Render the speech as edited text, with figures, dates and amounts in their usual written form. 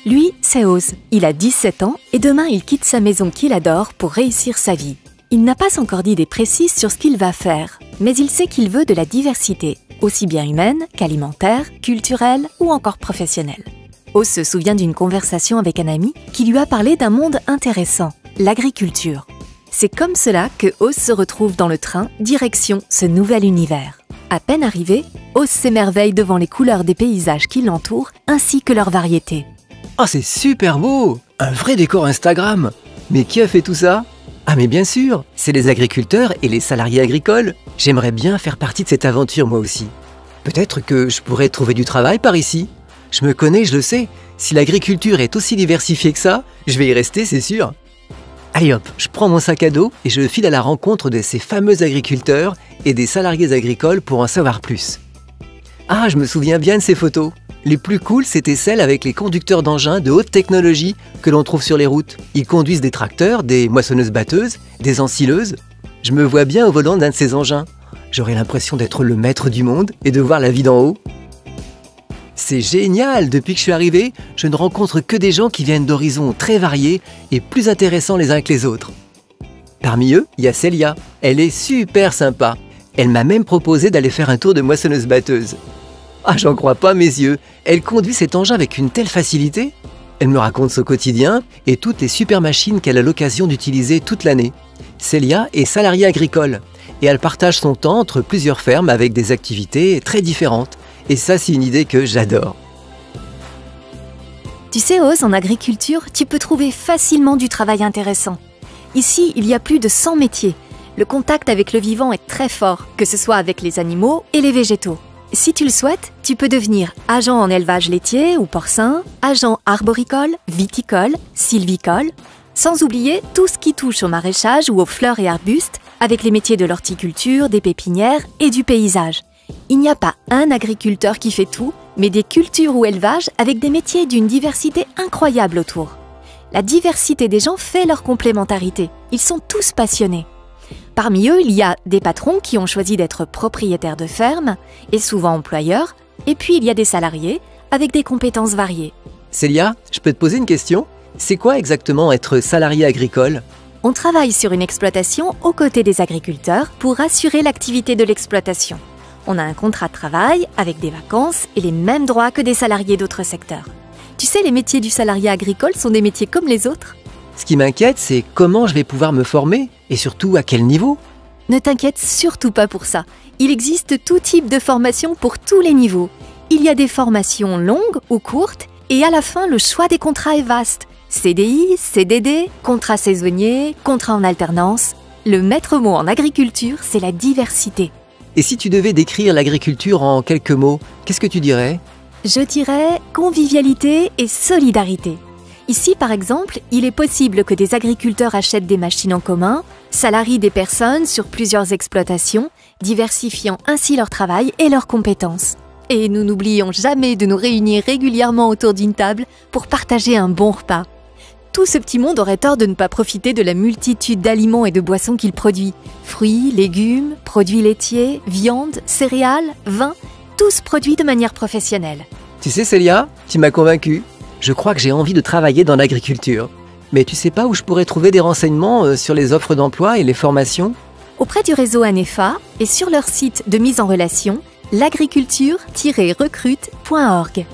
Lui, c'est Oz. Il a 17 ans et demain il quitte sa maison qu'il adore pour réussir sa vie. Il n'a pas encore d'idée précise sur ce qu'il va faire, mais il sait qu'il veut de la diversité, aussi bien humaine qu'alimentaire, culturelle ou encore professionnelle. Oz se souvient d'une conversation avec un ami qui lui a parlé d'un monde intéressant, l'agriculture. C'est comme cela que Oz se retrouve dans le train, direction ce nouvel univers. À peine arrivé, Oz s'émerveille devant les couleurs des paysages qui l'entourent ainsi que leur variété. Oh, c'est super beau! Un vrai décor Instagram! Mais qui a fait tout ça? Ah mais bien sûr, c'est les agriculteurs et les salariés agricoles. J'aimerais bien faire partie de cette aventure moi aussi. Peut-être que je pourrais trouver du travail par ici. Je me connais, je le sais. Si l'agriculture est aussi diversifiée que ça, je vais y rester, c'est sûr. Allez hop, je prends mon sac à dos et je file à la rencontre de ces fameux agriculteurs et des salariés agricoles pour en savoir plus. Ah, je me souviens bien de ces photos. Les plus cool, c'était celles avec les conducteurs d'engins de haute technologie que l'on trouve sur les routes. Ils conduisent des tracteurs, des moissonneuses-batteuses, des ensileuses. Je me vois bien au volant d'un de ces engins. J'aurais l'impression d'être le maître du monde et de voir la vie d'en haut. C'est génial! Depuis que je suis arrivé, je ne rencontre que des gens qui viennent d'horizons très variés et plus intéressants les uns que les autres. Parmi eux, il y a Célia. Elle est super sympa. Elle m'a même proposé d'aller faire un tour de moissonneuse-batteuse. Ah, j'en crois pas mes yeux. Elle conduit cet engin avec une telle facilité. Elle me raconte son quotidien et toutes les super machines qu'elle a l'occasion d'utiliser toute l'année. Célia est salariée agricole et elle partage son temps entre plusieurs fermes avec des activités très différentes. Et ça, c'est une idée que j'adore. Tu sais, Oz, en agriculture, tu peux trouver facilement du travail intéressant. Ici, il y a plus de 100 métiers. Le contact avec le vivant est très fort, que ce soit avec les animaux et les végétaux. Si tu le souhaites, tu peux devenir agent en élevage laitier ou porcin, agent arboricole, viticole, sylvicole, sans oublier tout ce qui touche au maraîchage ou aux fleurs et arbustes, avec les métiers de l'horticulture, des pépinières et du paysage. Il n'y a pas un agriculteur qui fait tout, mais des cultures ou élevages avec des métiers d'une diversité incroyable autour. La diversité des gens fait leur complémentarité. Ils sont tous passionnés. Parmi eux, il y a des patrons qui ont choisi d'être propriétaires de fermes et souvent employeurs, et puis il y a des salariés avec des compétences variées. Célia, je peux te poser une question? C'est quoi exactement être salarié agricole? On travaille sur une exploitation aux côtés des agriculteurs pour assurer l'activité de l'exploitation. On a un contrat de travail avec des vacances et les mêmes droits que des salariés d'autres secteurs. Tu sais, les métiers du salarié agricole sont des métiers comme les autres. Ce qui m'inquiète, c'est comment je vais pouvoir me former et surtout à quel niveau? Ne t'inquiète surtout pas pour ça. Il existe tout type de formation pour tous les niveaux. Il y a des formations longues ou courtes et à la fin, le choix des contrats est vaste. CDI, CDD, contrat saisonnier, contrat en alternance. Le maître mot en agriculture, c'est la diversité. Et si tu devais décrire l'agriculture en quelques mots, qu'est-ce que tu dirais? Je dirais convivialité et solidarité. Ici, par exemple, il est possible que des agriculteurs achètent des machines en commun, salarient des personnes sur plusieurs exploitations, diversifiant ainsi leur travail et leurs compétences. Et nous n'oublions jamais de nous réunir régulièrement autour d'une table pour partager un bon repas. Tout ce petit monde aurait tort de ne pas profiter de la multitude d'aliments et de boissons qu'il produit. Fruits, légumes, produits laitiers, viande, céréales, vin, tous produits de manière professionnelle. Tu sais Célia, tu m'as convaincue. Je crois que j'ai envie de travailler dans l'agriculture. Mais tu sais pas où je pourrais trouver des renseignements sur les offres d'emploi et les formations? Auprès du réseau ANEFA et sur leur site de mise en relation, l'agriculture-recrute.org.